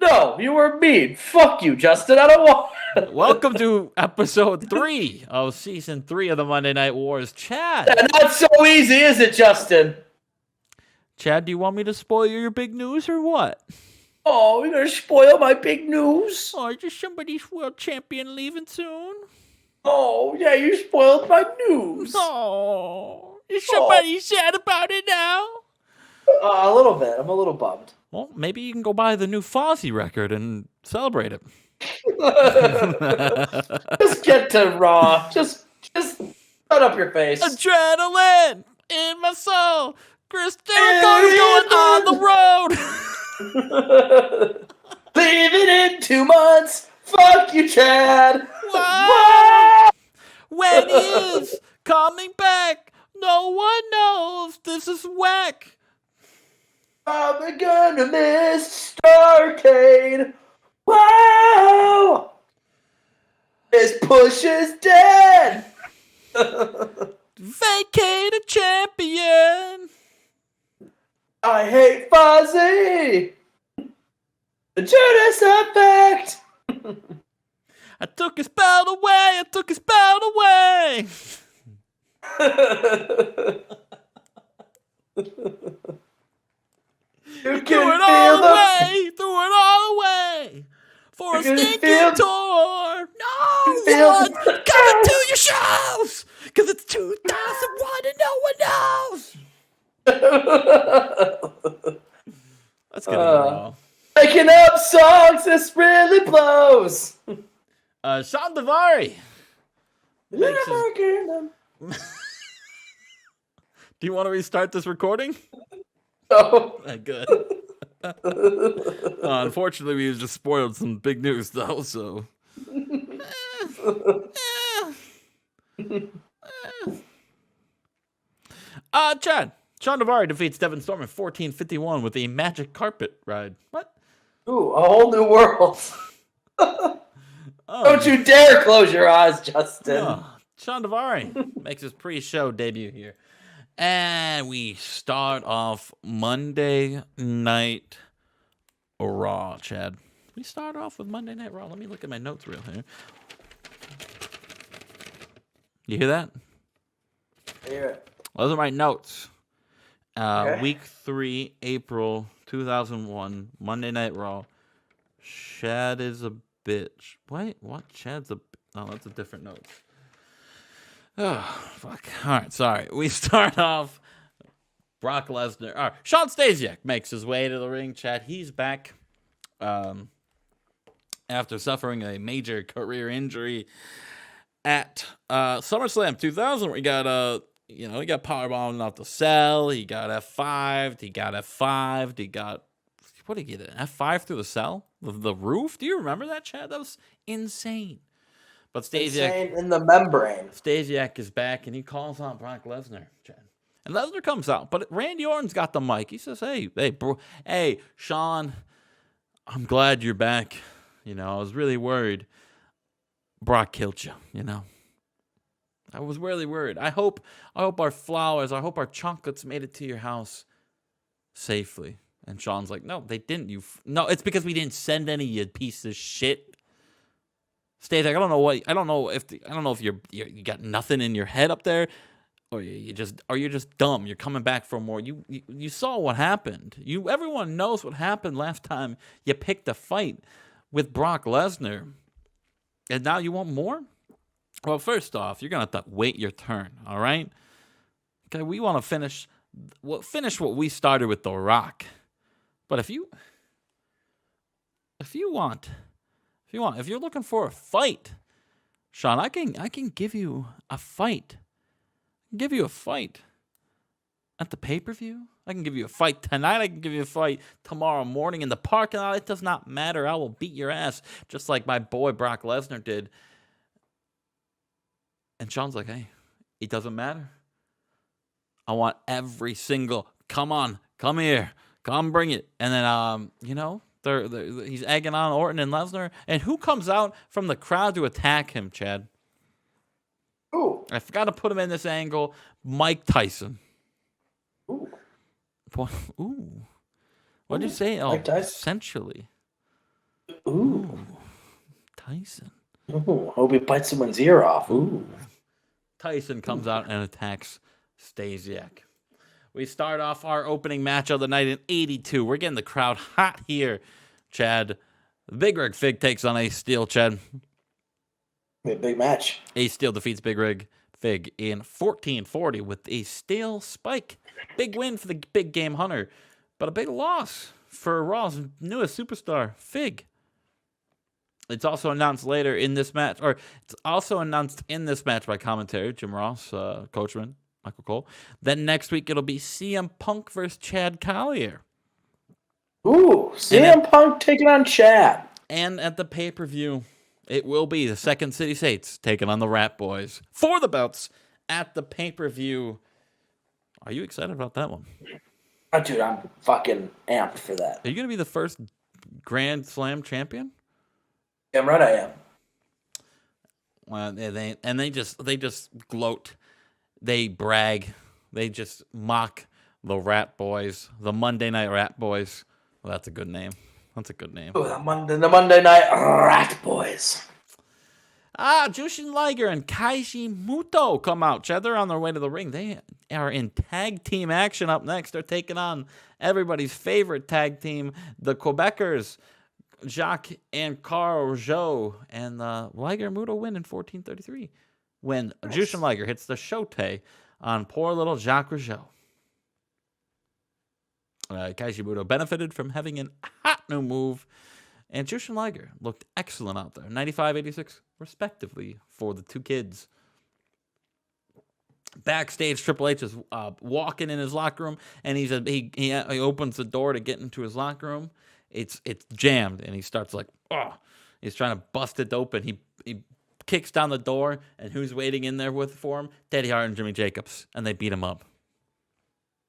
No, you were mean. Fuck you, Justin. I don't want. Welcome to episode 3 of season 3 of the Monday Night Wars. Chad. Not so easy, is it, Justin? Chad, do you want me to spoil your big news or what? Oh, you're gonna spoil my big news. Oh, is there somebody's world champion leaving soon? Oh, yeah, you spoiled my news. Oh, is somebody sad about it now? A little bit. I'm a little bummed. Well, maybe you can go buy the new Fozzy record and celebrate it. Just get to Raw. Just shut up your face. Adrenaline in my soul. Chris Jericho's going on the road. Leaving in 2 months. Fuck you, Chad. Wow. When he is coming back, no one knows. This is whack. I'm gonna miss Starcade. Wow! His push is dead. Vacate a champion. I hate Fozzy. The Judas Effect. I took his belt away. I took his belt away. You Threw it all away. Threw it all away. For a stinking tour. No one coming to your shows. Because it's 2001 and no one knows. Let's get it all. Making up songs, this really blows. Sean Davari. Do you want to restart this recording? No. Good. Unfortunately, we just spoiled some big news, though, so. Chad. Sean Davari defeats Devin Storm in 14:51 with a magic carpet ride. What? Ooh, a whole new world. Don't you dare close your eyes, Justin. Sean Davari makes his pre-show debut here. And we start off Monday Night Raw, Chad. We start off with Monday Night Raw. Let me look at my notes real here. You hear that? Yeah. Those are my notes. Okay. Week 3, April 2001, Monday Night Raw. Chad is a bitch. Wait, what? Chad's a... Oh, that's a different note. Oh, fuck. All right, sorry. We start off Brock Lesnar. All right, Sean Stasiak makes his way to the ring, Chad. He's back after suffering a major career injury at SummerSlam 2000, where he got he got powerbombed off the cell. He got F5'd. He got F5'd. He got... What did he get? An F5 through the cell? The roof? Do you remember that, Chad? That was insane. But Stasiak in the membrane. Stasiak is back, and he calls on Brock Lesnar, Chad. And Lesnar comes out, but Randy Orton's got the mic. He says, hey, Sean, I'm glad you're back. I was really worried. Brock killed you, I was really worried. I hope our flowers, I hope our chocolates made it to your house safely. And Sean's like, no, they didn't. No, it's because we didn't send any, you piece of shit. Stasiak, I don't know if you got nothing in your head up there, or you're just dumb. You're coming back for more. You saw what happened. Everyone knows what happened last time you picked a fight with Brock Lesnar, and now you want more. Well, first off, you're gonna have to wait your turn. All right. Okay, we want to finish what we started with The Rock, but if you're looking for a fight, Sean, I can give you a fight. Give you a fight at the pay-per-view. I can give you a fight tonight. I can give you a fight tomorrow morning in the parking lot. It does not matter. I will beat your ass just like my boy Brock Lesnar did. And Sean's like, hey, it doesn't matter. I want every single, come on, come here, come bring it. And then, he's egging on Orton and Lesnar. And who comes out from the crowd to attack him, Chad? Ooh. I forgot to put him in this angle. Mike Tyson. Ooh. Ooh. What did you say? Oh, Mike Tyson. essentially. Ooh. Tyson. Ooh. Hope he bites someone's ear off. Ooh. Tyson comes out and attacks Stasiak. We start off our opening match of the night in 82. We're getting the crowd hot here, Chad. Big Rig Fig takes on Ace Steel, Chad. Big match. Ace Steel defeats Big Rig Fig in 1440 with a steel spike. Big win for the big game hunter, but a big loss for Raw's newest superstar, Fig. It's also announced later in this match, or it's also announced in this match by commentary, Jim Ross, Coachman, Michael Cole. Then next week it'll be CM Punk versus Chad Collier. Ooh, CM Punk taking on Chad. And at the pay-per-view, it will be the Second City Saints taking on the Rat Boys for the belts at the pay-per-view. Are you excited about that one? Oh, dude, I'm fucking amped for that. Are you going to be the first Grand Slam champion? Damn right I am. Well, they just gloat. They brag. They just mock the Rat Boys, the Monday Night Rat Boys. Well, that's a good name. That's a good name. Ooh, the Monday Night Rat Boys. Jushin Liger and Kaiji Muto come out. Chad, they're on their way to the ring. They are in tag team action up next. They're taking on everybody's favorite tag team, the Quebecers, Jacques and Carl Joe. And Liger and Muto win in 1433 when Jushin Liger hits the shote on poor little Jacques Rougeau. Kaiji Muto benefited from having a hot new move, and Jushin Liger looked excellent out there. 95, 86, respectively, for the two kids. Backstage, Triple H is walking in his locker room, and he opens the door to get into his locker room. It's jammed, and he starts like, oh, he's trying to bust it open. He kicks down the door, and who's waiting in there for him? Teddy Hart and Jimmy Jacobs, and they beat him up.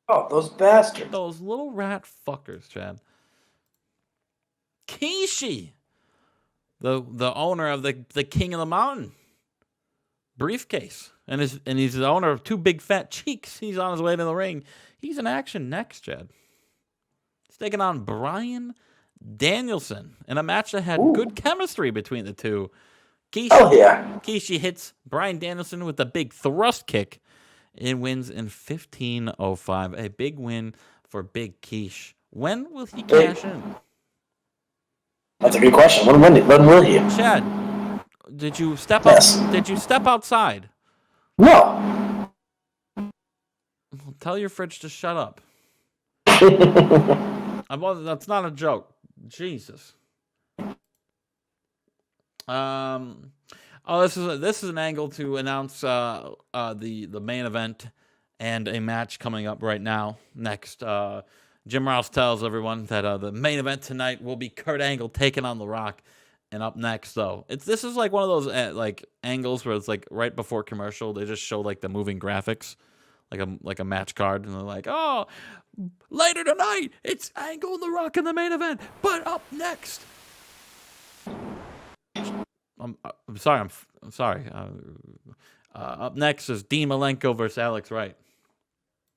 Oh, those bastards. Those little rat fuckers, Chad. Kishi, the owner of the King of the Mountain briefcase, and he's the owner of two big fat cheeks. He's on his way to the ring. He's in action next, Chad. He's taking on Bryan Danielson in a match that had good chemistry between the two. Kishi hits Bryan Danielson with a big thrust kick. It wins in 15:05. A big win for Big Quiche. When will he cash in? That's a good question. When will he? Chad, did you step up? Did you step outside? No. Tell your fridge to shut up. That's not a joke. Jesus. This is an angle to announce the main event and a match coming up right now. Next, Jim Ross tells everyone that the main event tonight will be Kurt Angle taking on The Rock. And up next, though, this is like one of those like angles where it's like right before commercial. They just show like the moving graphics, like a match card, and they're like, oh, later tonight it's Angle and The Rock in the main event. But up next. I'm sorry. Up next is Dean Malenko versus Alex Wright.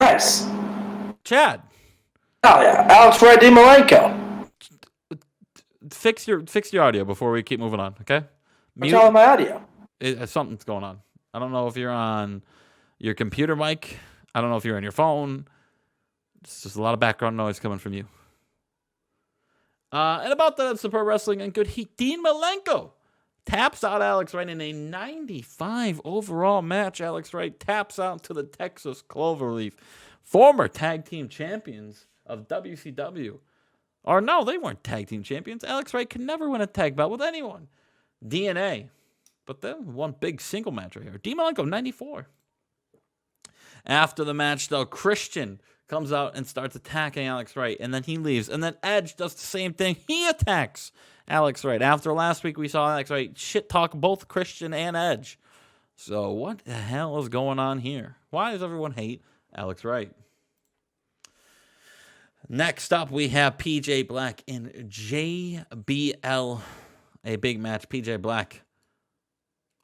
Nice. Chad. Oh yeah, Alex Wright, Dean Malenko. Fix your audio before we keep moving on, okay? What's wrong with my audio? Something's going on. I don't know if you're on your computer mic. I don't know if you're on your phone. It's just a lot of background noise coming from you. And about that, Super Wrestling and Good Heat. Dean Malenko taps out Alex Wright in a 95 overall match. Alex Wright taps out to the Texas Cloverleaf, former tag team champions of WCW. Or no, they weren't tag team champions. Alex Wright can never win a tag belt with anyone. DNA. But then one big single match right here. Dean Malenko, 94. After the match, though, Christian comes out and starts attacking Alex Wright, and then he leaves. And then Edge does the same thing. He attacks Alex Wright. After last week, we saw Alex Wright shit talk both Christian and Edge. So what the hell is going on here? Why does everyone hate Alex Wright? Next up, we have PJ Black in JBL. A big match. PJ Black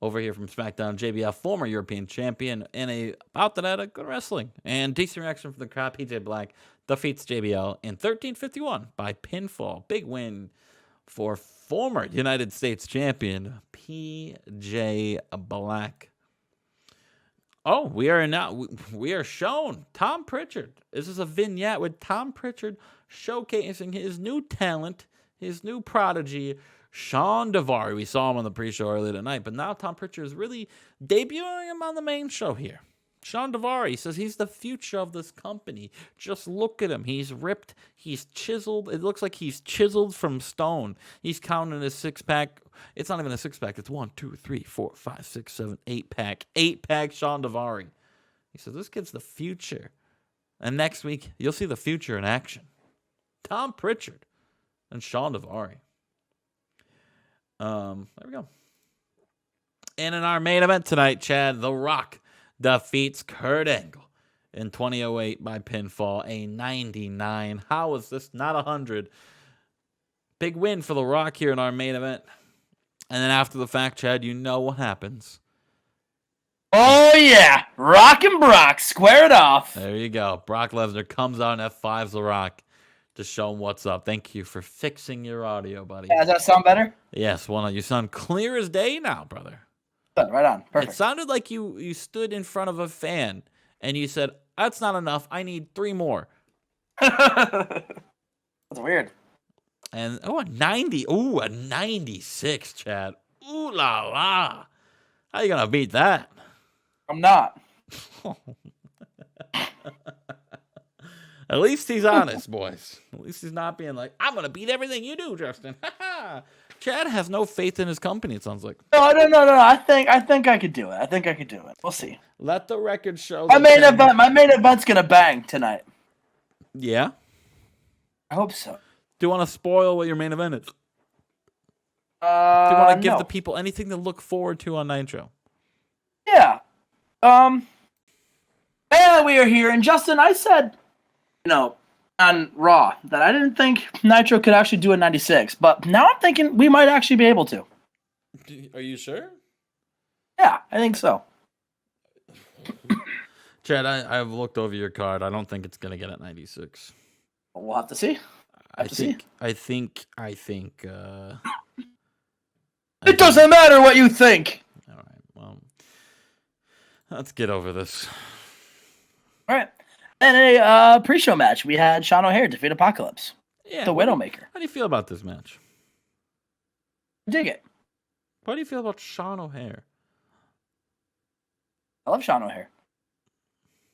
over here from SmackDown. JBL, former European champion, in a bout that had good wrestling and decent reaction from the crowd. PJ Black defeats JBL in 13:51 by pinfall. Big win for former United States champion PJ Black. Oh, we are shown Tom Pritchard. This is a vignette with Tom Pritchard showcasing his new talent, his new prodigy, Sean Daivari. We saw him on the pre-show earlier tonight, but now Tom Pritchard is really debuting him on the main show here. Sean Daivari says he's the future of this company. Just look at him. He's ripped. He's chiseled. It looks like he's chiseled from stone. He's counting his six-pack. It's not even a six-pack. It's 1, 2, 3, 4, 5, 6, 7, 8-pack. 8-pack Sean Daivari. He says this kid's the future. And next week, you'll see the future in action. Tom Pritchard and Sean Daivari. There we go. And in our main event tonight, Chad, The Rock defeats Kurt Angle in 2008 by pinfall, a 99. How is this not 100? Big win for The Rock here in our main event. And then after the fact, Chad, you know what happens. Oh, yeah. Rock and Brock. Square it off. There you go. Brock Lesnar comes out and F5's The Rock to show him what's up. Thank you for fixing your audio, buddy. Yeah, does that sound better? Yes, well, you sound clear as day now, brother. Right on. Perfect. It sounded like you stood in front of a fan and you said, that's not enough. I need 3 more. That's weird. And, a 90. Ooh, a 96, Chad. Ooh la la. How you going to beat that? I'm not. At least he's honest, boys. At least he's not being like, I'm going to beat everything you do, Justin. Chad has no faith in his company, it sounds like. No. I think I could do it. We'll see. Let the record show. My main event's gonna bang tonight. Yeah? I hope so. Do you want to spoil what your main event is? Do you want to give no. the people anything to look forward to on Nitro? Yeah. And we are here, and Justin, I said, on Raw that I didn't think Nitro could actually do a 96, but now I'm thinking we might actually be able to. Are you sure? Yeah, I think so. Chad, I've looked over your card. I don't think it's gonna get at 96. We'll have to see. I think. It doesn't matter what you think. All right. Well, let's get over this. All right. And a pre-show match, we had Sean O'Haire defeat Apocalypse, Yeah. the Widowmaker. How do you feel about this match? Dig it. What do you feel about Sean O'Haire? I love Sean O'Haire.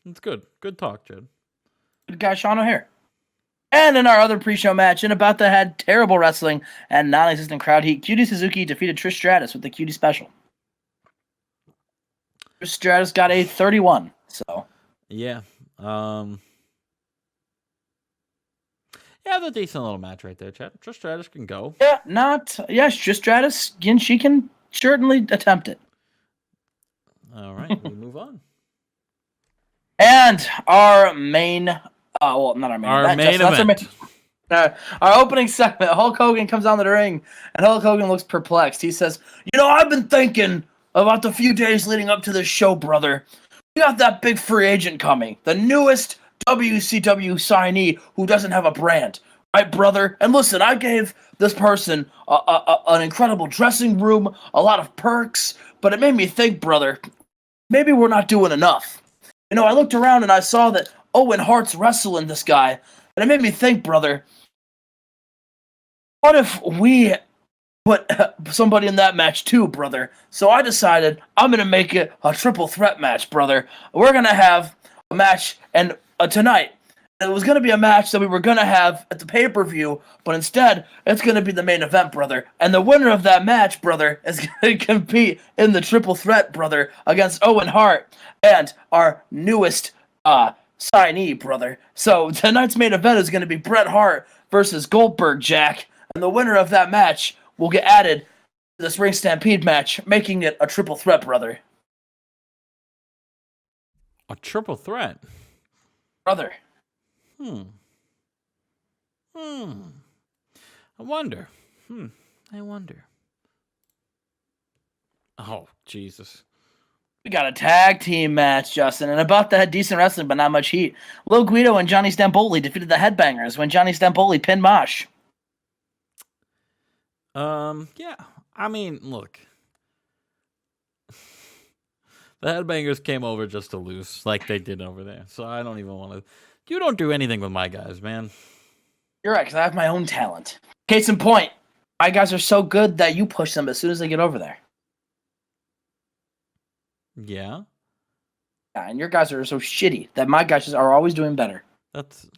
It's good. Good talk, Chad. Good guy, Sean O'Haire. And in our other pre-show match, in about that had terrible wrestling and non-existent crowd heat, Cutie Suzuki defeated Trish Stratus with the Cutie Special. Trish Stratus got a 31, so. Yeah. Yeah, the decent little match right there, Chad. Trish Stratus can go. Yeah, Trish Stratus, again, she can certainly attempt it. All right, we move on. And our main, not our main Our event. main event. Our opening segment, Hulk Hogan comes down to the ring, and Hulk Hogan looks perplexed. He says, I've been thinking about the few days leading up to this show, brother. We got that big free agent coming, the newest WCW signee who doesn't have a brand. Right, brother? And listen, I gave this person an incredible dressing room, a lot of perks, but it made me think, brother, maybe we're not doing enough. I looked around and I saw that Owen Hart's wrestling this guy, and it made me think, brother, what if we put somebody in that match too, brother? So I decided I'm going to make it a triple threat match, brother. We're going to have a match and tonight. It was going to be a match that we were going to have at the pay-per-view, but instead, it's going to be the main event, brother. And the winner of that match, brother, is going to compete in the triple threat, brother, against Owen Hart and our newest signee, brother. So tonight's main event is going to be Bret Hart versus Goldberg, Jack. And the winner of that match will get added to the Spring Stampede match, making it a triple threat, brother. A triple threat? Brother. I wonder. Oh, Jesus. We got a tag team match, Justin, and about that decent wrestling, but not much heat. Lil Guido and Johnny Stampoli defeated the Headbangers when Johnny Stampoli pinned Mosh. Yeah. I mean, look. The Headbangers came over just to lose, like they did over there. So I don't even want to. You don't do anything with my guys, man. You're right, because I have my own talent. Case in point, my guys are so good that you push them as soon as they get over there. Yeah. Yeah, and your guys are so shitty that my guys are always doing better. That's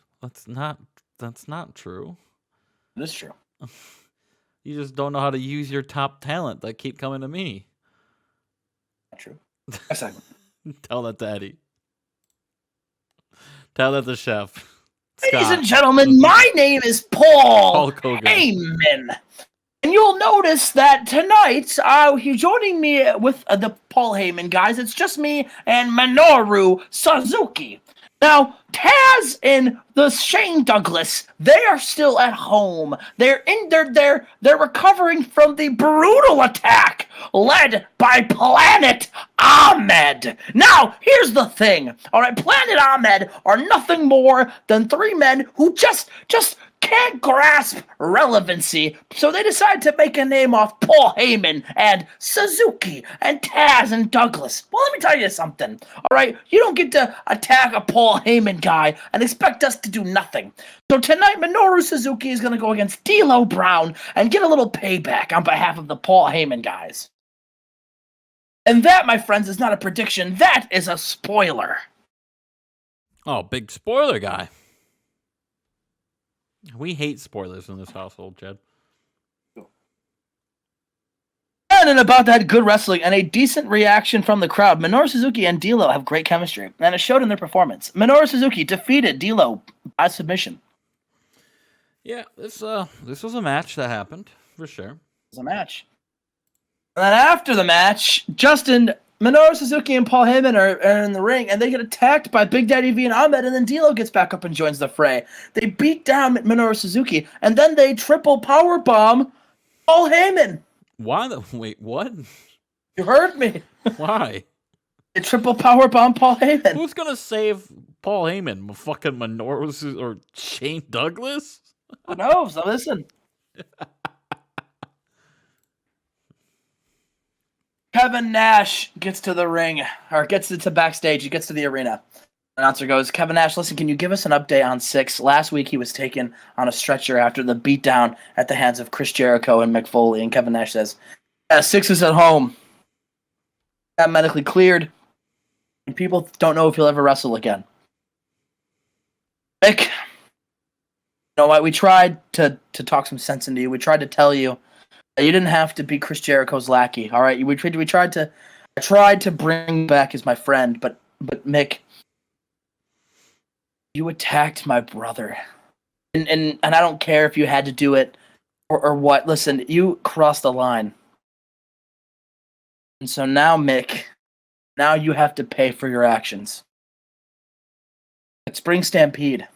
not true. It is true. You just don't know how to use your top talent that keep coming to me. Not true. Exactly. Tell that to Eddie. Tell that to Chef. Ladies Scott. and gentlemen, my name is Paul Hogan. Heyman. And you'll notice that tonight, he's joining me with the Paul Heyman guys. It's just me and Minoru Suzuki. Now, Taz and the Shane Douglas, they are still at home. They're recovering from the brutal attack led by Planet Ahmed. Now, here's the thing. All right, Planet Ahmed are nothing more than three men who just can't grasp relevancy, so they decide to make a name off Paul Heyman and Suzuki and Taz and Douglas. Well, let me tell you something, all right? You don't get to attack a Paul Heyman guy and expect us to do nothing. So tonight, Minoru Suzuki is going to go against D'Lo Brown and get a little payback on behalf of the Paul Heyman guys. And that, my friends, is not a prediction. That is a spoiler. Oh, big spoiler guy. We hate spoilers in this household, Jed. And about that good wrestling and a decent reaction from the crowd, Minoru Suzuki and D'Lo have great chemistry, and it showed in their performance. Minoru Suzuki defeated D'Lo by submission. Yeah, this was a match that happened, for sure. It was a match. And then after the match, Minoru Suzuki and Paul Heyman are in the ring, and they get attacked by Big Daddy V and Ahmed, and then D'Lo gets back up and joins the fray. They beat down Minoru Suzuki, and then they triple powerbomb Paul Heyman. Wait, what? You heard me. Why? They triple powerbomb Paul Heyman. Who's gonna save Paul Heyman? Fucking Minoru or Shane Douglas? Who knows? Now listen. Kevin Nash gets to the ring, or gets to backstage. He gets to the arena. Announcer goes, Kevin Nash, listen, can you give us an update on Six? Last week he was taken on a stretcher after the beatdown at the hands of Chris Jericho and Mick Foley. And Kevin Nash says, yeah, Six is at home. Got medically cleared. And people don't know if he'll ever wrestle again. Mick, you know what? We tried to talk some sense into you. We tried to tell you that you didn't have to be Chris Jericho's lackey. All right, I tried to bring back as my friend, but Mick, you attacked my brother, and I don't care if you had to do it or what. Listen, you crossed the line, and so now, Mick, now you have to pay for your actions. At Spring Stampede, it's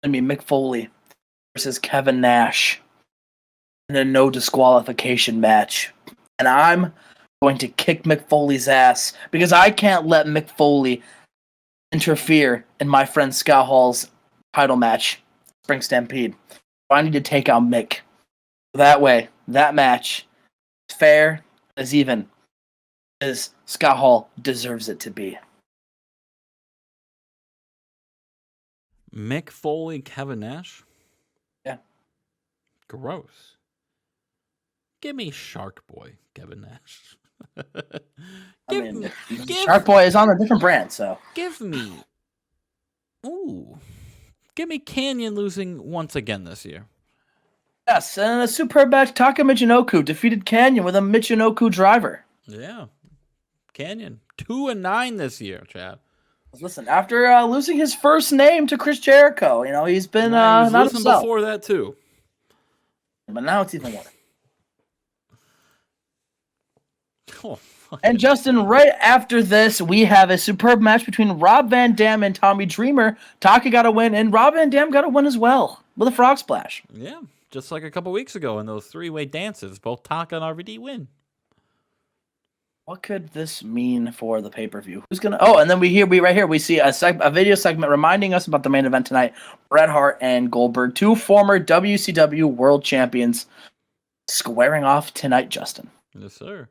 gonna be Mick Foley versus Kevin Nash in a no disqualification match, and I'm going to kick Mick Foley's ass because I can't let Mick Foley interfere in my friend Scott Hall's title match, Spring Stampede. I need to take out Mick. That way, that match is fair as even as Scott Hall deserves it to be. Mick Foley, Kevin Nash? Yeah. Gross. Give me Shark Boy, Kevin Nash. Shark Boy is on a different brand, so. Give me Canyon losing once again this year. Yes, and a superb match, Taka Michinoku defeated Canyon with a Michinoku driver. Yeah. Canyon, 2-9 this year, Chad. Listen, after losing his first name to Chris Jericho, he's been he was not losing himself. Before that too. But now it's even worse. Oh, and Justin, right after this, we have a superb match between Rob Van Dam and Tommy Dreamer. Taka got a win, and Rob Van Dam got a win as well with a frog splash. Yeah, just like a couple weeks ago in those three-way dances, both Taka and RVD win. What could this mean for the pay-per-view? Who's gonna? Oh, and then we see a video segment reminding us about the main event tonight: Bret Hart and Goldberg, two former WCW World Champions. squaring off tonight, Justin. Yes, sir.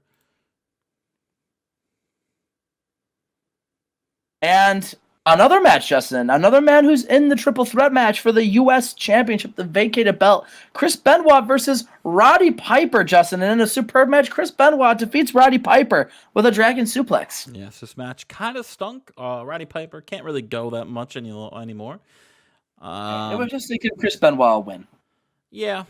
And another match, Justin. Another man who's in the triple threat match for the U.S. Championship, the vacated belt. Chris Benoit versus Roddy Piper, Justin. And in a superb match, Chris Benoit defeats Roddy Piper with a dragon suplex. Yes, this match kind of stunk. Roddy Piper can't really go that much anymore. It was just to give Chris Benoit a win. Yeah.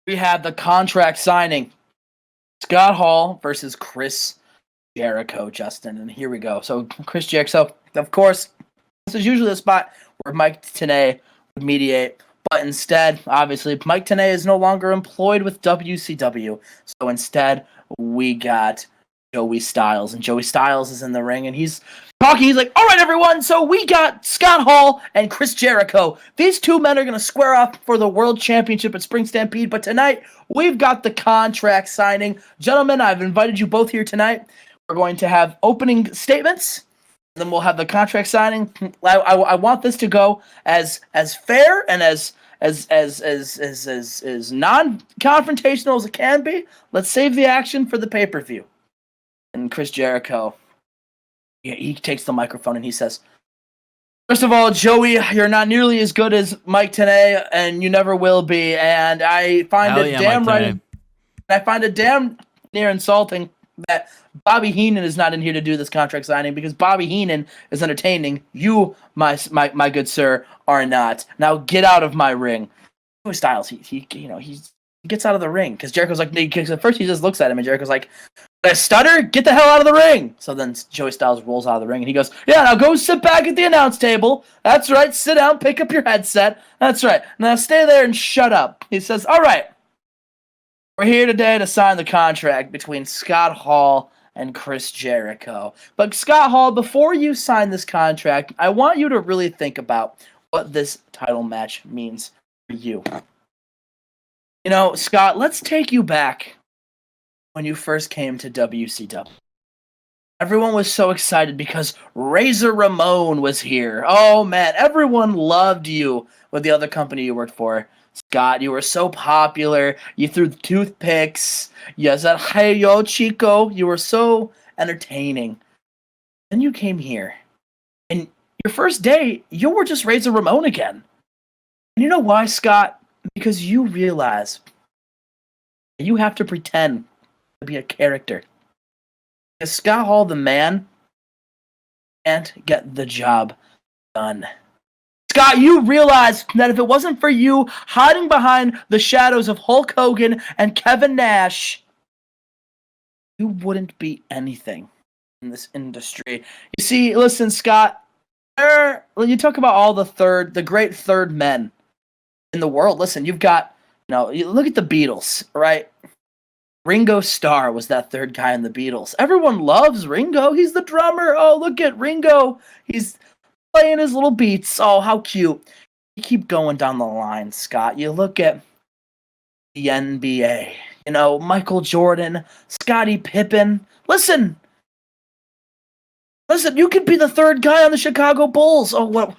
We had the contract signing. Scott Hall versus Chris Jericho, Justin. And here we go. So Chris Jericho, of course, this is usually the spot where Mike Tenay would mediate. But instead, obviously, Mike Tenay is no longer employed with WCW. So instead, we got Joey Styles. And Joey Styles is in the ring, and he's talking. He's like, all right, everyone, so we got Scott Hall and Chris Jericho. These two men are going to square off for the World Championship at Spring Stampede. But tonight, we've got the contract signing. Gentlemen, I've invited you both here tonight. We're going to have opening statements. Then we'll have the contract signing. I want this to go as fair and as non-confrontational as it can be. Let's save the action for the pay-per-view. And Chris Jericho, he takes the microphone and he says, first of all, Joey, you're not nearly as good as Mike Tenay, and you never will be. And I find I find it damn near insulting that Bobby Heenan is not in here to do this contract signing, because Bobby Heenan is entertaining. You, my good sir, are not. Now get out of my ring. Joey Styles, he gets out of the ring because Jericho's like, at first he just looks at him and Jericho's like, I stutter? Get the hell out of the ring. So then Joey Styles rolls out of the ring and he goes, yeah, now go sit back at the announce table. That's right. Sit down, pick up your headset. That's right. Now stay there and shut up. He says, all right. We're here today to sign the contract between Scott Hall and Chris Jericho. But Scott Hall, before you sign this contract, I want you to really think about what this title match means for you. You know, Scott, let's take you back when you first came to WCW. Everyone was so excited because Razor Ramon was here. Oh, man, everyone loved you with the other company you worked for. Scott, you were so popular. You threw toothpicks. You said, hey, yo, Chico. You were so entertaining. Then you came here. And your first day, you were just Razor Ramon again. And you know why, Scott? Because you realize you have to pretend to be a character. Because Scott Hall, the man, can't get the job done. Scott, you realize that if it wasn't for you hiding behind the shadows of Hulk Hogan and Kevin Nash, you wouldn't be anything in this industry. You see, listen, Scott, when you talk about all the great third men in the world, listen, you've got, you look at the Beatles, right? Ringo Starr was that third guy in the Beatles. Everyone loves Ringo. He's the drummer. Oh, look at Ringo. He's playing his little beats. Oh, how cute. You keep going down the line, Scott. You look at the NBA. Michael Jordan, Scottie Pippen. Listen, you could be the third guy on the Chicago Bulls. Oh, what?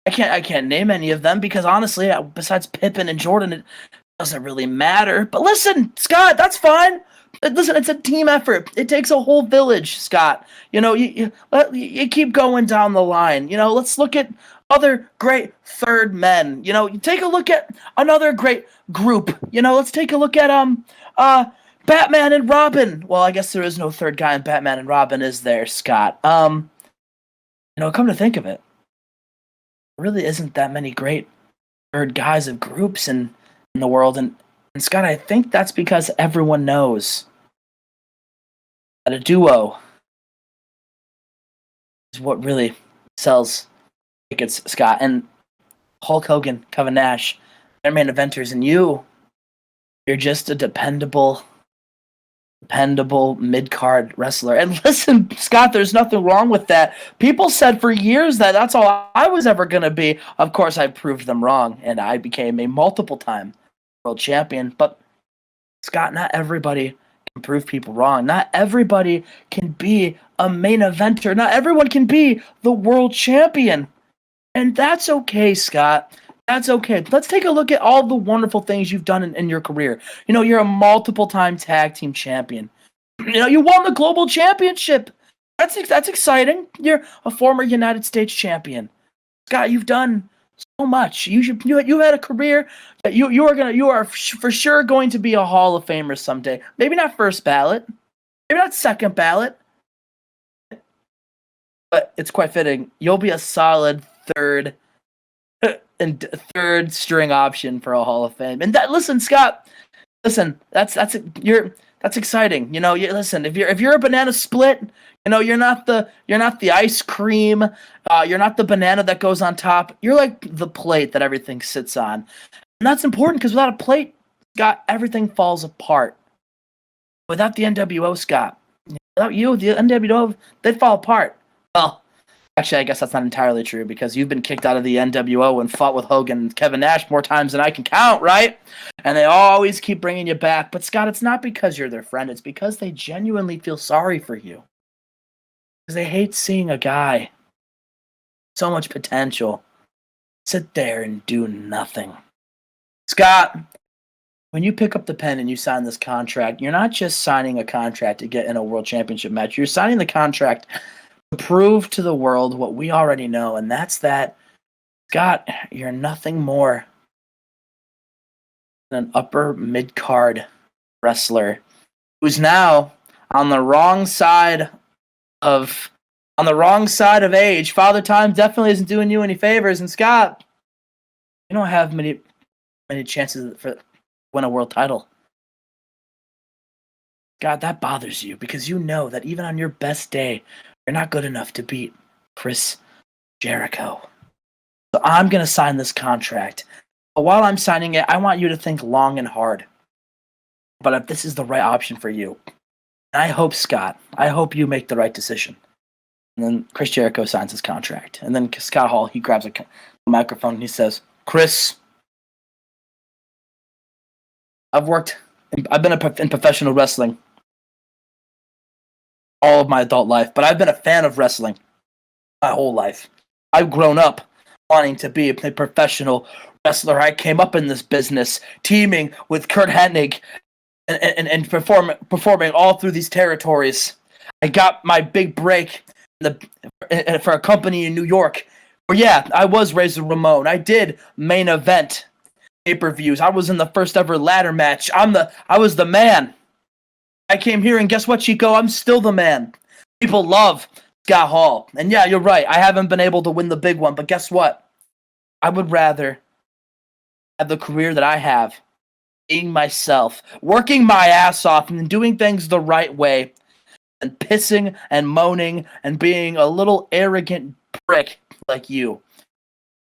I can't name any of them because honestly, besides Pippen and Jordan, it doesn't really matter. But listen, Scott, that's fine. Listen, it's a team effort. It takes a whole village, Scott. You keep going down the line. Let's look at other great third men. You take a look at another great group. Let's take a look at Batman and Robin. Well, I guess there is no third guy in Batman and Robin, is there, Scott? Come to think of it, there really isn't that many great third guys of groups in the world, and Scott, I think that's because everyone knows that a duo is what really sells tickets, Scott. And Hulk Hogan, Kevin Nash, they're main eventers, and you're just a dependable mid-card wrestler. And listen, Scott, there's nothing wrong with that. People said for years that that's all I was ever going to be. Of course, I proved them wrong, and I became a multiple-time world champion. But, Scott, not everybody can prove people wrong. Not everybody can be a main eventer. Not everyone can be the world champion. And that's okay, Scott. That's okay. Let's take a look at all the wonderful things you've done in your career. You're a multiple-time tag team champion. You won the global championship. That's exciting. You're a former United States champion. Scott, you've done so much. You had a career that you are for sure going to be a Hall of Famer someday. Maybe not first ballot, maybe not second ballot, but it's quite fitting. You'll be a solid third string option for a Hall of Fame. And listen, Scott, that's exciting. Listen, if you're a banana split, you're not the ice cream, you're not the banana that goes on top. You're like the plate that everything sits on. And that's important because without a plate, Scott, everything falls apart. Without the NWO, Scott, without you, the NWO, they'd fall apart. Well, actually, I guess that's not entirely true because you've been kicked out of the NWO and fought with Hogan and Kevin Nash more times than I can count, right? And they always keep bringing you back. But, Scott, it's not because you're their friend. It's because they genuinely feel sorry for you. Because they hate seeing a guy, so much potential, sit there and do nothing. Scott, when you pick up the pen and you sign this contract, you're not just signing a contract to get in a world championship match. You're signing the contract to prove to the world what we already know, and that's that, Scott, you're nothing more than an upper mid-card wrestler who's now on the wrong side of age. Father Time definitely isn't doing you any favors, and Scott, you don't have many chances for win a world title. God, that bothers you because you know that even on your best day, you're not good enough to beat Chris Jericho. So I'm going to sign this contract. But while I'm signing it, I want you to think long and hard about if this is the right option for you. And I hope, Scott, you make the right decision. And then Chris Jericho signs his contract. And then Scott Hall, he grabs a microphone and he says, Chris, I've been in professional wrestling all of my adult life, but I've been a fan of wrestling my whole life. I've grown up wanting to be a professional wrestler. I came up in this business teaming with Kurt Hennig and performing all through these territories. I got my big break for a company in New York where, yeah, I was Razor Ramon. I did main event pay-per-views. I was in the first ever ladder match. I was the man. I came here and guess what, Chico? I'm still the man. People love Scott Hall. And yeah, you're right. I haven't been able to win the big one, but guess what? I would rather have the career that I have, being myself, working my ass off and doing things the right way, and pissing and moaning and being a little arrogant prick like you.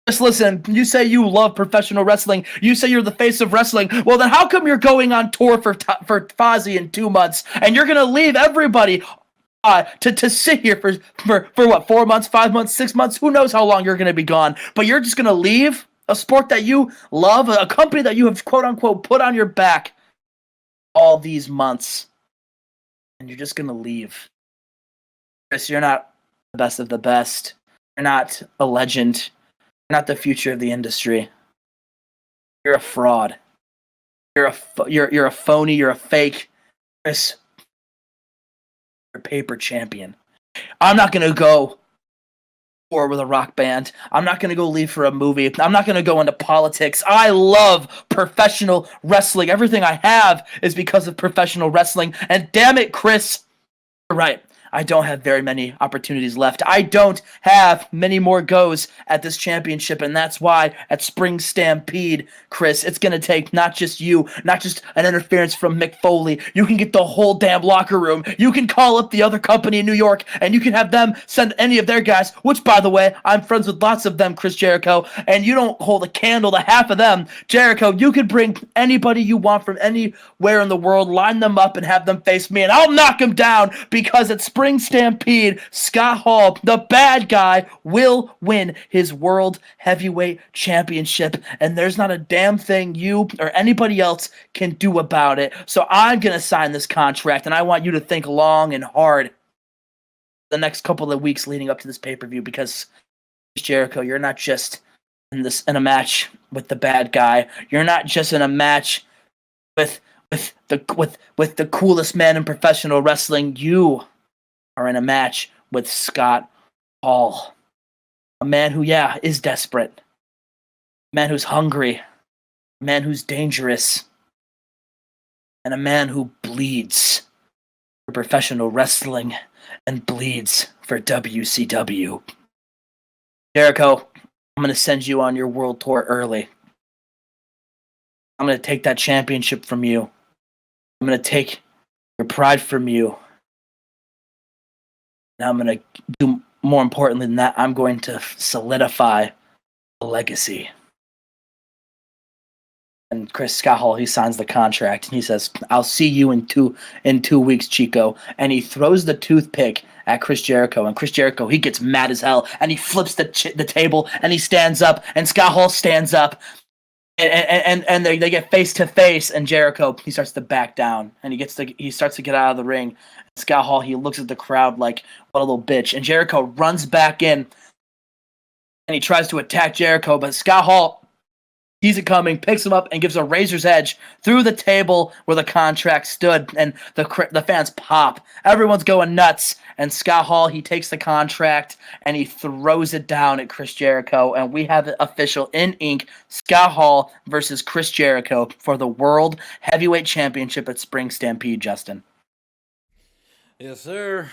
Just listen, you say you love professional wrestling. You say you're the face of wrestling. Well, then how come you're going on tour for Fozzy in 2 months and you're going to leave everybody to sit here for what, 4 months, 5 months, 6 months? Who knows how long you're going to be gone? But you're just going to leave a sport that you love, a company that you have quote unquote put on your back all these months, and you're just going to leave. Chris, you're not the best of the best. You're not a legend. Not the future of the industry. You're a fraud. You're a phony. You're a fake. Chris, you're a paper champion. I'm not gonna go tour with a rock band. I'm not gonna go leave for a movie. I'm not gonna go into politics. I love professional wrestling. Everything I have is because of professional wrestling. And damn it, Chris, you're right. I don't have very many opportunities left. I don't have many more goes at this championship, and that's why at Spring Stampede, Chris, it's going to take not just you, not just an interference from Mick Foley. You can get the whole damn locker room. You can call up the other company in New York, and you can have them send any of their guys, which, by the way, I'm friends with lots of them, Chris Jericho, and you don't hold a candle to half of them. Jericho, you can bring anybody you want from anywhere in the world, line them up, and have them face me, and I'll knock them down because at Spring Stampede, Scott Hall, the bad guy, will win his World Heavyweight Championship, and there's not a damn thing you or anybody else can do about it. So I'm going to sign this contract, and I want you to think long and hard the next couple of weeks leading up to this pay-per-view because, Jericho, you're not just in a match with the bad guy. You're not just in a match with the coolest man in professional wrestling. You are in a match with Scott Hall, a man who, is desperate, a man who's hungry, a man who's dangerous, and a man who bleeds for professional wrestling and bleeds for WCW. Jericho, I'm going to send you on your world tour early. I'm going to take that championship from you. I'm going to take your pride from you. And I'm going to do more importantly than that, I'm going to solidify a legacy. And Scott Hall, he signs the contract and he says, I'll see you in two weeks, Chico. And he throws the toothpick at Chris Jericho. And Chris Jericho, he gets mad as hell. And he flips the table and he stands up. And Scott Hall stands up. And they get face to face. And Jericho, he starts to back down. And he starts to get out of the ring. Scott Hall, he looks at the crowd like, what a little bitch. And Jericho runs back in. And he tries to attack Jericho. But Scott Hall, he's coming, picks him up, and gives a razor's edge through the table where the contract stood, and the fans pop. Everyone's going nuts, and Scott Hall, he takes the contract, and he throws it down at Chris Jericho, and we have it official in ink, Scott Hall versus Chris Jericho for the World Heavyweight Championship at Spring Stampede, Justin. Yes, sir.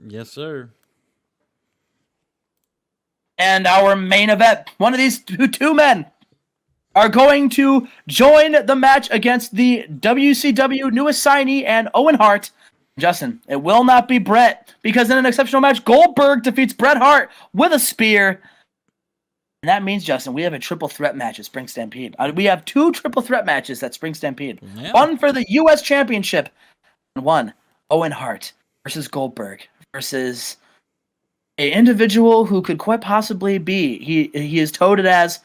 Yes, sir. And our main event, one of these two men are going to join the match against the WCW newest signee and Owen Hart. Justin, it will not be Bret, because in an exceptional match, Goldberg defeats Bret Hart with a spear. And that means, Justin, we have a triple threat match at Spring Stampede. We have two triple threat matches at Spring Stampede. Yeah. One for the U.S. Championship, and one, Owen Hart versus Goldberg versus an individual who could quite possibly be, he is touted as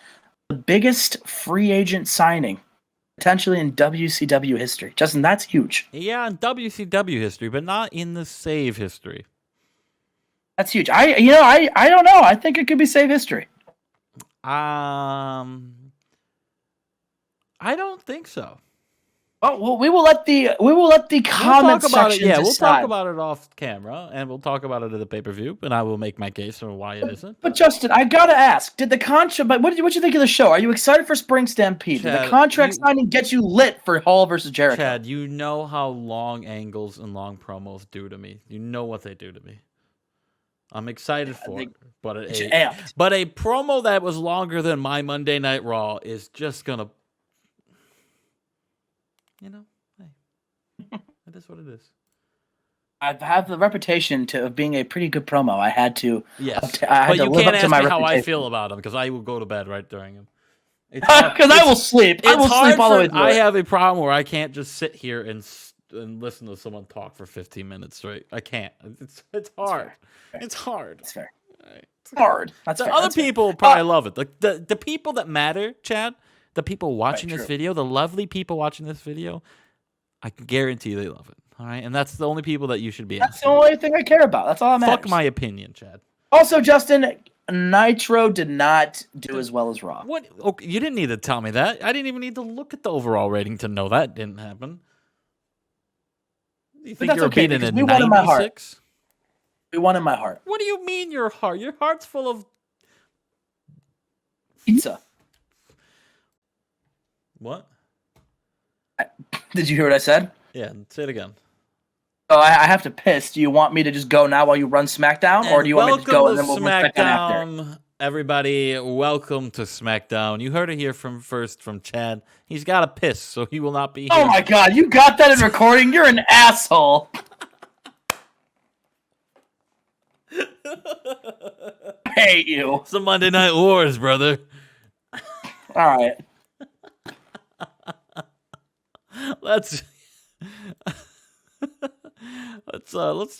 the biggest free agent signing potentially in WCW history. Justin, that's huge. Yeah, in WCW history, but not in the Save history. That's huge. I don't know. I think it could be Save history. I don't think so. Well, we will let the comment section decide. We'll talk about it off camera, and we'll talk about it at the pay-per-view, and I will make my case for why it isn't. But Justin, I gotta ask: did the contract? But what did you think of the show? Are you excited for Spring Stampede? Chad, did the contract signing get you lit for Hall versus Jericho? Chad, you know how long angles and long promos do to me. You know what they do to me. I'm excited for it, but a promo that was longer than my Monday Night Raw is just gonna. You know, hey, it is what it is. I have the reputation of being a pretty good promo. I had to. Yes, but you can't ask me how I feel about him because I will go to bed right during him. Because I will sleep. I will sleep all the way through. I have a problem where I can't just sit here and listen to someone talk for 15 minutes straight. I can't. It's hard. It's hard. It's fair. Right. It's hard. That's fair. Other people probably love it. The people that matter, Chad. The people watching this video, the lovely people watching this video, I can guarantee they love it. All right, and that's the only people that you should be. That's the only thing I care about. That's all that matters. Fuck my opinion, Chad. Also, Justin, Nitro did not do as well as Raw. What? Okay, you didn't need to tell me that. I didn't even need to look at the overall rating to know that didn't happen. You think you're beating a 96? We won in my heart. What do you mean your heart? Your heart's full of pizza. What? Did you hear what I said? Yeah, say it again. Oh, I have to piss. Do you want me to just go now while you run SmackDown? Or do you want me to go and then we'll run SmackDown after? Everybody, welcome to SmackDown. You heard it here from Chad. He's got to piss, so he will not be here. Oh my god, you got that in recording? You're an asshole. I hate you. It's the Monday Night Wars, brother. All right. Let's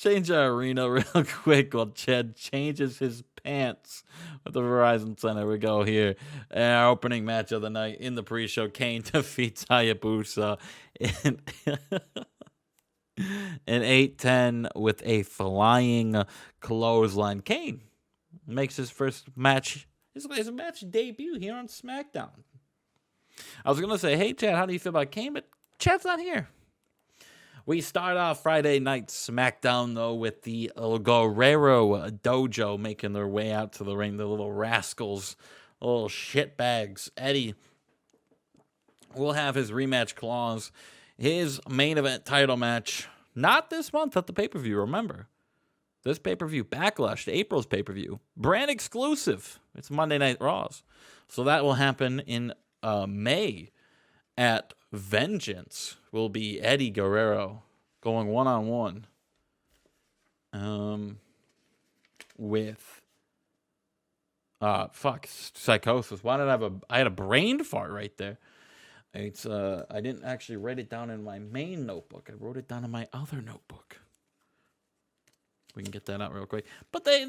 change our arena real quick while Chad changes his pants at the Verizon Center. We go here. Our opening match of the night in the pre-show. Kane defeats Hayabusa in an 8-10 with a flying clothesline. Kane makes his first his match debut here on SmackDown. I was going to say, hey, Chad, how do you feel about Kane? But Chad's not here. We start off Friday night SmackDown, though, with the Guerrero dojo making their way out to the ring. The little rascals, little shitbags. Eddie will have his rematch clause. His main event title match, not this month at the pay-per-view, remember. This pay-per-view, Backlash, April's pay-per-view. Brand exclusive. It's Monday Night Raws. So that will happen in May at Vengeance. Will be Eddie Guerrero going one-on-one with Psychosis. Why did I had a brain fart right there. It's I didn't actually write it down in my main notebook. I wrote it down in my other notebook. We can get that out real quick. But they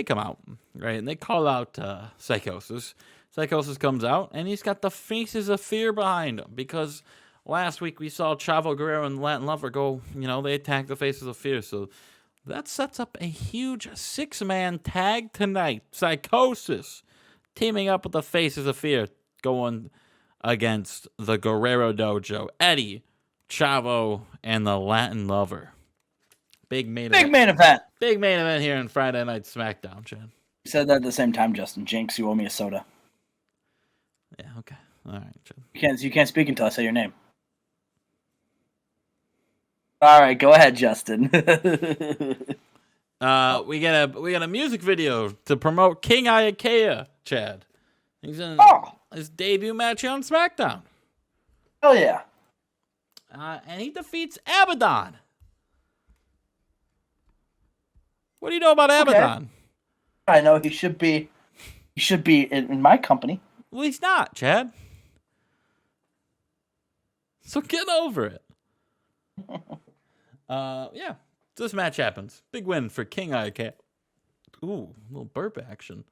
come out, right? And they call out Psychosis. Psychosis comes out, and he's got the Faces of Fear behind him. Because last week we saw Chavo Guerrero and Latin Lover go, they attack the Faces of Fear. So that sets up a huge 6-man tag tonight. Psychosis teaming up with the Faces of Fear, going against the Guerrero Dojo, Eddie, Chavo, and the Latin Lover. Big main event. Big main event here on Friday Night SmackDown, Chad. You said that at the same time, Justin. Jinx, you owe me a soda. Yeah, okay. All right, Chad. You can't speak until I say your name. All right, go ahead, Justin. We got a music video to promote King Ayakea, Chad. He's in his debut match here on SmackDown. Hell yeah. And he defeats Abaddon. What do you know about Abaddon? Okay. I know he should be in my company. Well, he's not, Chad. So get over it. Yeah. This match happens. Big win for King Ayakea. Ooh, a little burp action.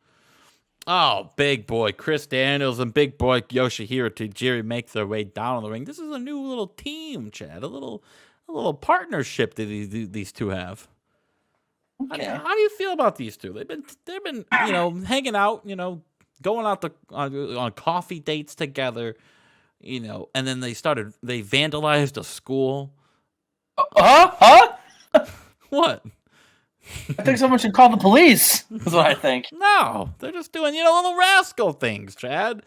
Oh, big boy Chris Daniels and big boy Yoshihiro Tajiri make their way down the ring. This is a new little team, Chad. A little partnership that these two have. Okay. How do you feel about these two? They've been hanging out, going out on coffee dates together, and then they vandalized a school. What? I think someone should call the police. That's what I think. No, they're just doing little rascal things, Chad.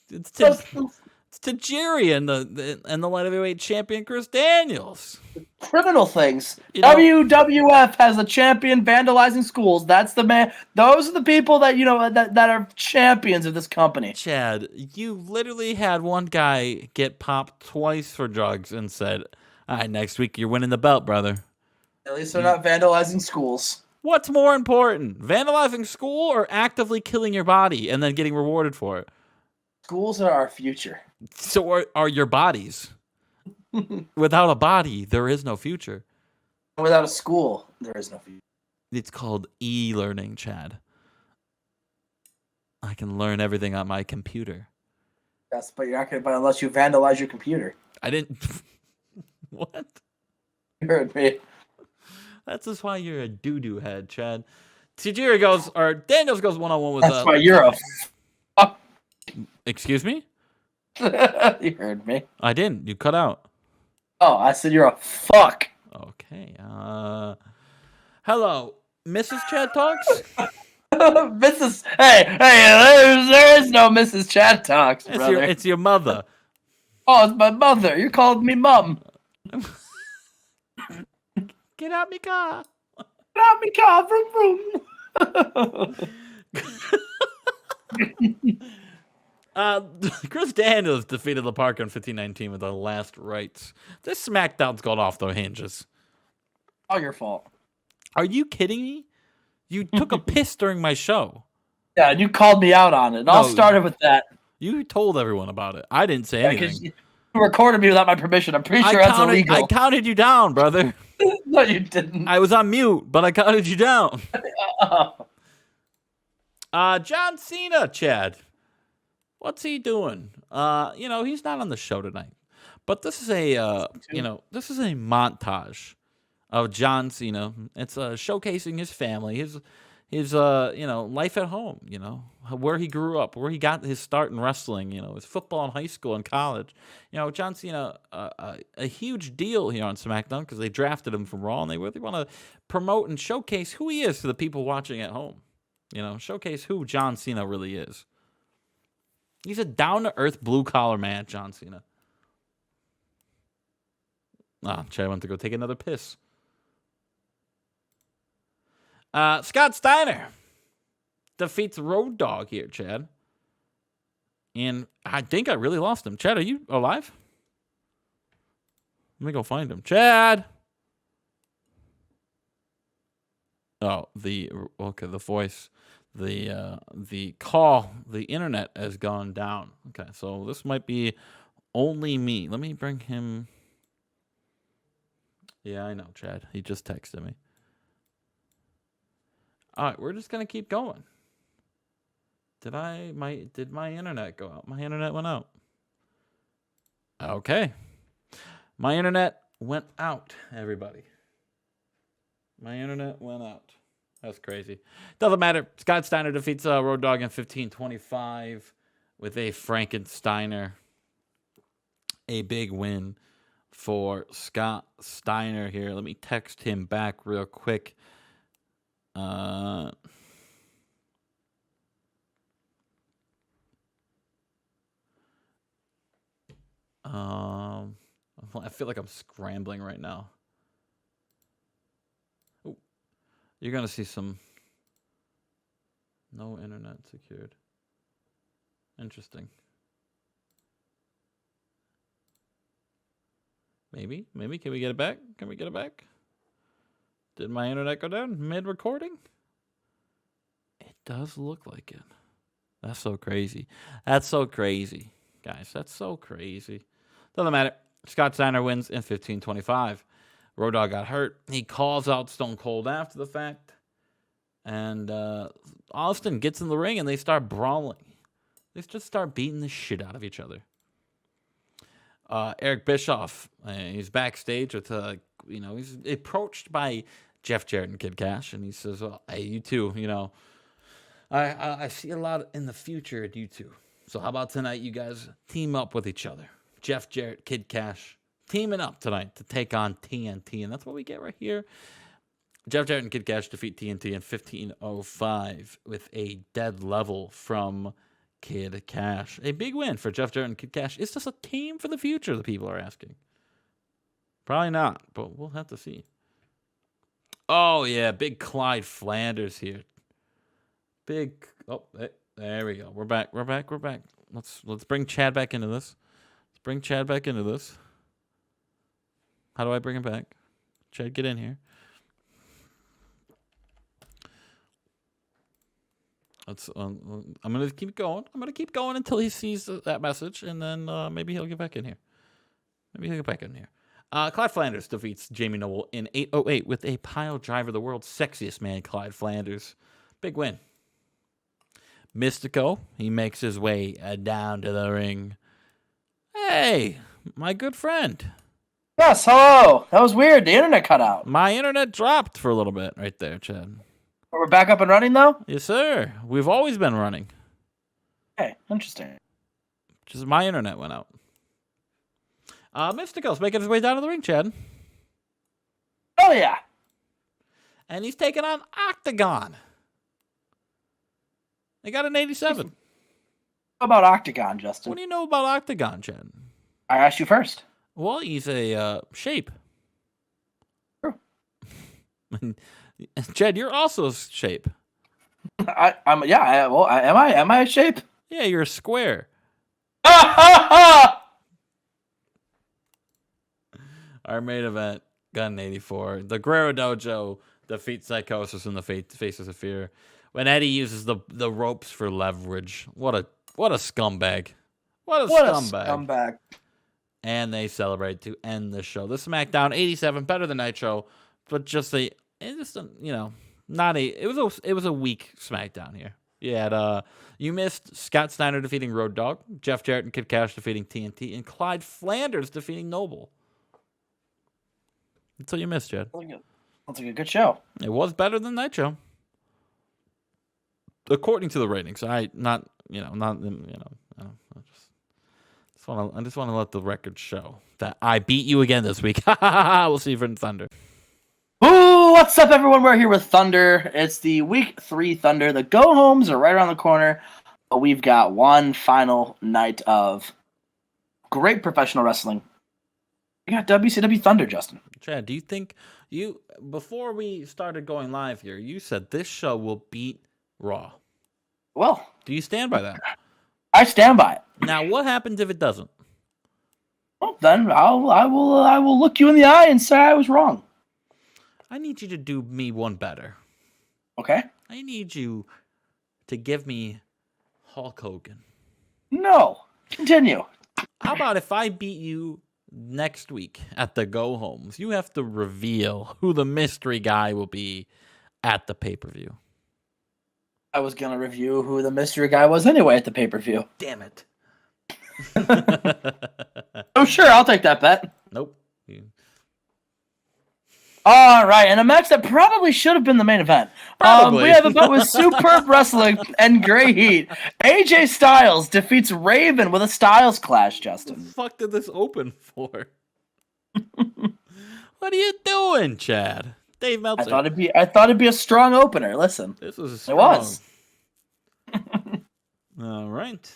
It's Tajiri and the light heavyweight champion Chris Daniels. Criminal things. WWF has a champion vandalizing schools. That's the man. Those are the people that that are champions of this company. Chad, you literally had one guy get popped twice for drugs and said, "All right, next week you're winning the belt, brother." At least they're not vandalizing schools. What's more important, vandalizing school or actively killing your body and then getting rewarded for it? Schools are our future. So are your bodies. Without a body, there is no future. Without a school, there is no future. It's called e-learning, Chad. I can learn everything on my computer. Yes, but you're not going to, unless you vandalize your computer. I didn't. What? You heard me. That's just why you're a doo-doo head, Chad. Daniels goes one-on-one with. That's why you're a fuck. Excuse me? You heard me. I didn't. You cut out. Oh, I said you're a fuck. Okay. Hello, Mrs. Chad Talks? Mrs. Hey, there is no Mrs. Chad Talks, brother. It's your mother. Oh, it's my mother. You called me mum. Get out me car. Get out me car, vroom, vroom. Chris Daniels defeated the Parker in 1519 with the last rites. This SmackDown's gone off the hinges. All your fault. Are you kidding me? You took a piss during my show. Yeah, and you called me out on it. It all started with that. You told everyone about it. I didn't say anything. You recorded me without my permission. I'm pretty sure that's illegal. I counted you down, brother. No, you didn't. I was on mute, but I counted you down. John Cena, Chad. What's he doing? He's not on the show tonight. But this is a this is a montage of John Cena. It's showcasing his family, his life at home, where he grew up, where he got his start in wrestling, his football in high school and college. John Cena, a huge deal here on SmackDown because they drafted him from Raw, and they really want to promote and showcase who he is to the people watching at home. Showcase who John Cena really is. He's a down-to-earth, blue-collar man, John Cena. Chad went to go take another piss. Scott Steiner defeats Road Dogg here, Chad. And I think I really lost him. Chad, are you alive? Let me go find him. Chad! Oh, the voice. The call, the internet has gone down. Okay, so this might be only me. Let me bring him. Yeah, I know, Chad. He just texted me. All right, we're just gonna keep going. Did my internet go out? My internet went out. Okay. My internet went out, everybody. My internet went out. That's crazy. Doesn't matter. Scott Steiner defeats Road Dogg in 15:25 with a Frankensteiner. A big win for Scott Steiner here. Let me text him back real quick. I feel like I'm scrambling right now. Ooh, you're gonna see some no internet secured. Interesting. Maybe can we get it back? Can we get it back? Did my internet go down mid-recording? It does look like it. That's so crazy. That's so crazy, guys. That's so crazy. Doesn't matter. Scott Steiner wins in 15:25. Road Dogg got hurt. He calls out Stone Cold after the fact. And Austin gets in the ring and they start brawling. They just start beating the shit out of each other. Eric Bischoff, he's backstage with, he's approached by Jeff Jarrett and Kid Cash, and he says, well, hey, you two, I see a lot in the future at you two. So how about tonight you guys team up with each other? Jeff Jarrett, Kid Cash, teaming up tonight to take on TNT, and that's what we get right here. Jeff Jarrett and Kid Cash defeat TNT in 15:05 with a dead level from Kid Cash. A big win for Jeff Jarrett and Kid Cash. Is this a team for the future, the people are asking? Probably not, but we'll have to see. Oh, yeah, big Clyde Flanders here. There we go. We're back. Let's bring Chad back into this. How do I bring him back? Chad, get in here. I'm going to keep going. Until he sees that message, and then maybe he'll get back in here. Clyde Flanders defeats Jamie Noble in 8:08 with a pile driver, the world's sexiest man, Clyde Flanders. Big win. Mystico, he makes his way down to the ring. Hey, my good friend. Yes, hello. That was weird. The internet cut out. My internet dropped for a little bit right there, Chad. We're back up and running, though? Yes, sir. We've always been running. Okay, interesting. Just my internet went out. Mystico's making his way down to the ring, Chad. Oh, yeah. And he's taking on Octagon. They got an 87. What about Octagon, Justin? What do you know about Octagon, Chad? I asked you first. Well, he's a shape. True. Chad, you're also a shape. Am I a shape? Yeah, you're a square. Our main event, Gun 84. The Guerrero Dojo defeats Psychosis in the Faces of Fear. When Eddie uses the ropes for leverage. What a scumbag. What a scumbag. And they celebrate to end the show. The SmackDown 87, better than Nitro, but it was a weak SmackDown here. You missed Scott Steiner defeating Road Dogg, Jeff Jarrett and Kid Cash defeating TNT, and Clyde Flanders defeating Noble. That's what you missed, Chad. That's like a good show. It was better than Nitro. according to the ratings. I just want to let the record show that I beat you again this week. We'll see you for Thunder. Ooh, what's up, everyone? We're here with Thunder. It's the Week 3 Thunder. The go-homes are right around the corner, but we've got one final night of great professional wrestling. We got WCW Thunder, Justin. Chad, do you think before we started going live here, you said this show will beat Raw? Well, do you stand by that? I stand by it. Now, what happens if it doesn't? Well, then I will look you in the eye and say I was wrong. I need you to do me one better. Okay. I need you to give me Hulk Hogan. No. Continue. How about if I beat you next week at the go-homes? You have to reveal who the mystery guy will be at the pay-per-view. I was going to review who the mystery guy was anyway at the pay-per-view. Damn it. Oh, sure. I'll take that bet. Nope. All right, and a match that probably should have been the main event. We have a bout with Superb Wrestling and Great Heat. AJ Styles defeats Raven with a Styles Clash, Justin. What the fuck did this open for? What are you doing, Chad? Dave Meltzer. I thought it'd be a strong opener. Listen. This was strong. It was. All right.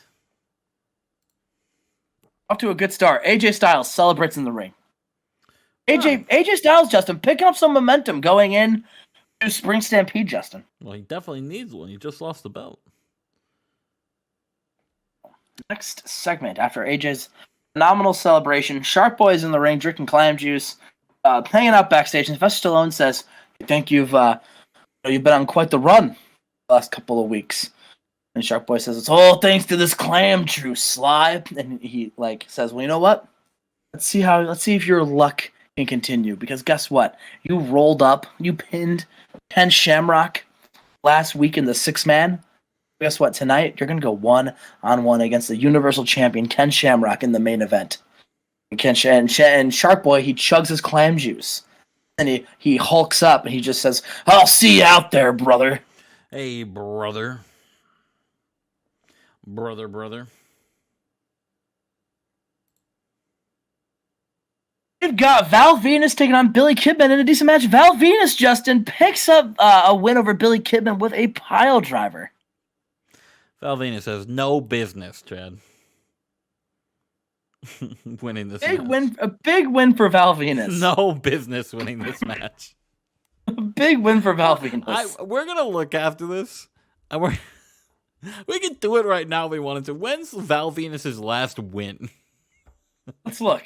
Off to a good start. AJ Styles celebrates in the ring. AJ Styles, Justin, picking up some momentum going in to Spring Stampede, Justin. Well, he definitely needs one. He just lost the belt. Next segment, after AJ's phenomenal celebration, Shark Boy is in the ring drinking clam juice, hanging out backstage, and Sylvester Stallone says, "I think you've been on quite the run the last couple of weeks." And Shark Boy says, "It's all thanks to this clam juice, Sly." And he says, "Well, you know what? Let's see if your luck can continue, because guess what? You pinned Ken Shamrock last week in the 6-man. Guess what? Tonight, you're going to go 1-on-1 against the Universal Champion, Ken Shamrock, in the main event." And Shark Boy, he chugs his clam juice. And he hulks up, and he just says, "I'll see you out there, brother." Hey, brother. Brother. We've got Val Venus taking on Billy Kidman in a decent match. Val Venus, Justin, picks up a win over Billy Kidman with a pile driver. Val Venus has no business, Chad, winning this match. A big win for Val Venus. No business winning this match. A big win for Val Venus. We're going to look after this, and we can do it right now if we wanted to. When's Val Venus' last win? Let's look.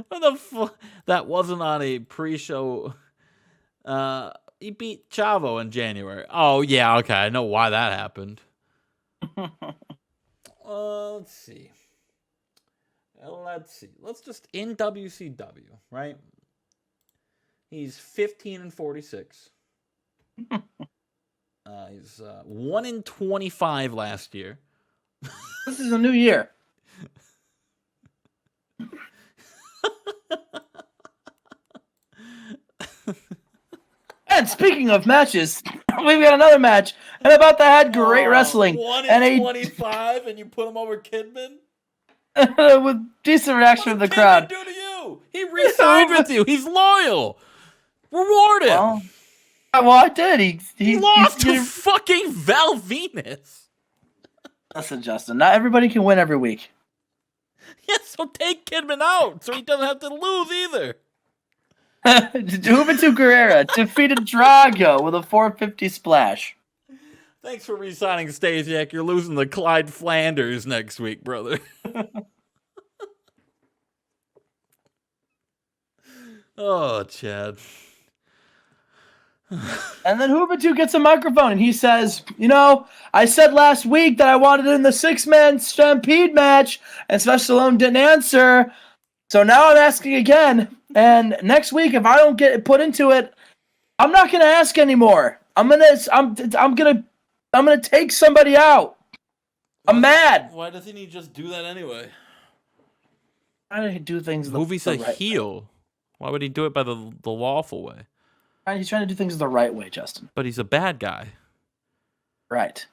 What the fuck? That wasn't on a pre-show. He beat Chavo in January. Oh, yeah, okay. I know why that happened. Let's see. Let's just, in WCW, right? He's 15-46. He's 1-25 last year. This is a new year. And speaking of matches, we've got another match, and about to had great wrestling. 1-25, and you put him over Kidman? With decent reaction from the crowd. What did Kidman do to you? He re-signed with you. He's loyal. Reward him. Well, I did. He lost to fucking Val Venus. Listen, Justin, not everybody can win every week. Yeah, so take Kidman out so he doesn't have to lose either. Juventud Guerrera defeated Drago with a 450 splash. Thanks for re-signing Stasiak. You're losing to Clyde Flanders next week, brother. Oh, Chad. And then Juventud gets a microphone and he says, I said last week that I wanted it in the 6-man Stampede match, and Sylvester Stallone didn't answer. So now I'm asking again. And next week, if I don't get put into it, I'm not gonna ask anymore. I'm gonna take somebody out. I'm mad. Why doesn't he just do that anyway? I do things. The movie's a heel. Why would he do it by the lawful way? He's trying to do things the right way, Justin. But he's a bad guy. Right.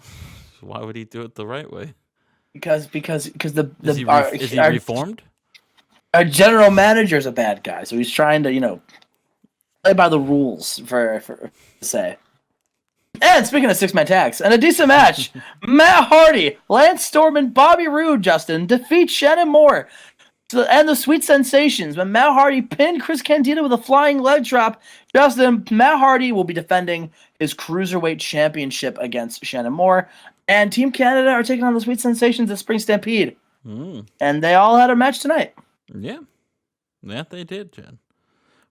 So why would he do it the right way? Because Is he reformed? Our general manager's a bad guy, so he's trying to, play by the rules for say. And speaking of six-man tags, and a decent match, Matt Hardy, Lance Storm, and Bobby Roode, Justin, defeat Shannon Moore and the Sweet Sensations when Matt Hardy pinned Chris Candido with a flying leg drop. Justin, Matt Hardy will be defending his Cruiserweight Championship against Shannon Moore, and Team Canada are taking on the Sweet Sensations at Spring Stampede. And they all had a match tonight. Yeah, they did, Jen.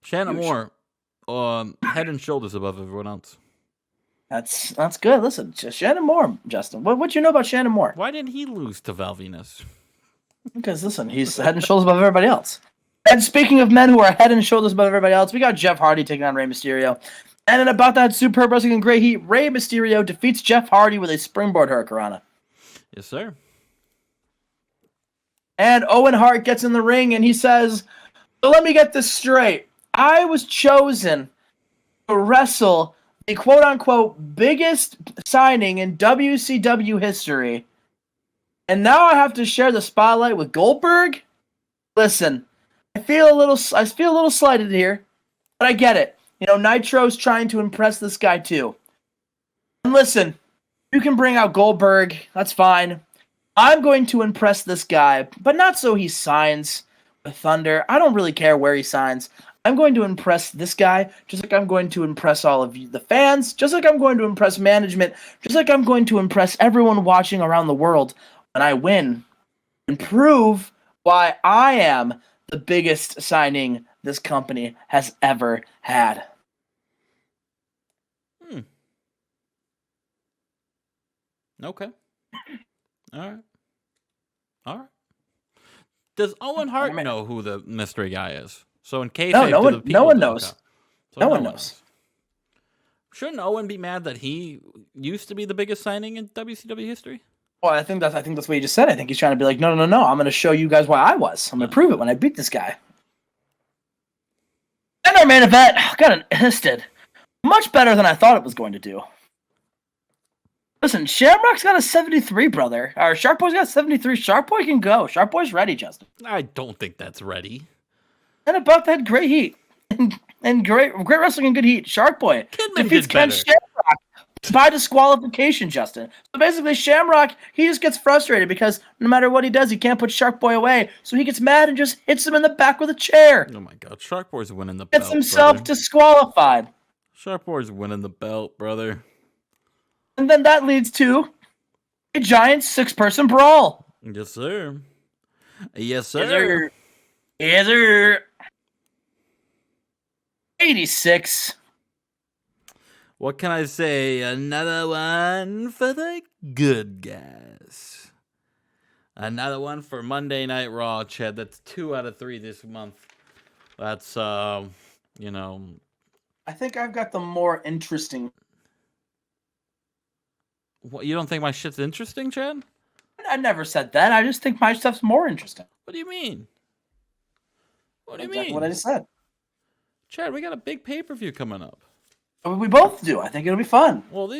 Shannon Moore, head and shoulders above everyone else. That's good. Listen, Shannon Moore, Justin. What you know about Shannon Moore? Why didn't he lose to Val Venus? Because listen, he's head and shoulders above everybody else. And speaking of men who are head and shoulders above everybody else, we got Jeff Hardy taking on Rey Mysterio. And in About That Superb Wrestling in Great Heat, Rey Mysterio defeats Jeff Hardy with a springboard hurricanrana. Yes, sir. And Owen Hart gets in the ring and he says, so let me get this straight. I was chosen to wrestle the quote-unquote biggest signing in WCW history. And now I have to share the spotlight with Goldberg? Listen, I feel a little slighted here, but I get it. Nitro's trying to impress this guy too. And listen, you can bring out Goldberg, that's fine. I'm going to impress this guy, but not so he signs with Thunder. I don't really care where he signs. I'm going to impress this guy, just like I'm going to impress all of you, the fans, just like I'm going to impress management, just like I'm going to impress everyone watching around the world when I win and prove why I am the biggest signing this company has ever had. Okay. All right. Does Owen Hart know who the mystery guy is? So in case no one knows. So no one knows. Shouldn't Owen be mad that he used to be the biggest signing in WCW history? Well, I think that's what he just said. I think he's trying to be like, no. I'm going to show you guys why I was. I'm going to prove it when I beat this guy. And our main event got assisted. Much better than I thought it was going to do. Listen, Shamrock's got a 73, brother. Or Shark Boy's got 73. Shark Boy can go. Shark Boy's ready, Justin. I don't think that's ready. And About That Great Heat. and great wrestling and good heat. Shark Boy defeats Ken Shamrock by disqualification, Justin. So basically, Shamrock, he just gets frustrated because no matter what he does, he can't put Shark Boy away. So he gets mad and just hits him in the back with a chair. Oh my God, Shark Boy's winning the belt. Gets himself disqualified. Shark Boy's winning the belt, brother. And then that leads to a giant 6-person brawl. Yes, sir. Yes, sir. Yes, sir. Yes, sir. 86. What can I say? Another one for the good guys. Another one for Monday Night Raw, Chad. That's 2 out of 3 this month. That's, I think I've got the more interesting. What, you don't think my shit's interesting, Chad? I never said that. I just think my stuff's more interesting. What do you mean? What do you Exactly mean? what I just said. Chad, we got a big pay-per-view coming up. We both do. I think it'll be fun. Well,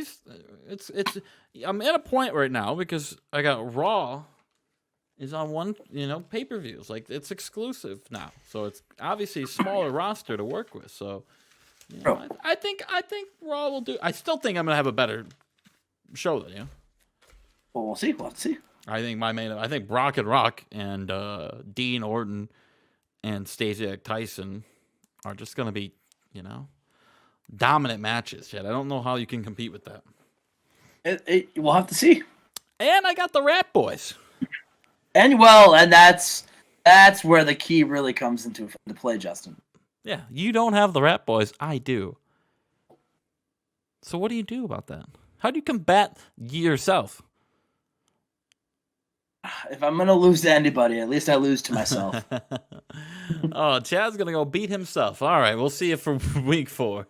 I'm at a point right now because I got Raw is on one, pay-per-views. Like, it's exclusive now. So it's obviously a smaller roster to work with. So, I think Raw will do. I still think I'm going to have a better show than you. Well, we'll see. We'll have to see. I think Brock and Rock and Dean Orton and Stacey Tyson are just going to be, dominant matches, Chad. I don't know how you can compete with that. We'll have to see. And I got the Rat Boys. And that's where the key really comes into play, Justin. Yeah, you don't have the Rat Boys. I do. So what do you do about that? How do you combat yourself? If I'm going to lose to anybody, at least I lose to myself. Oh, Chad's going to go beat himself. All right, we'll see you for week 4.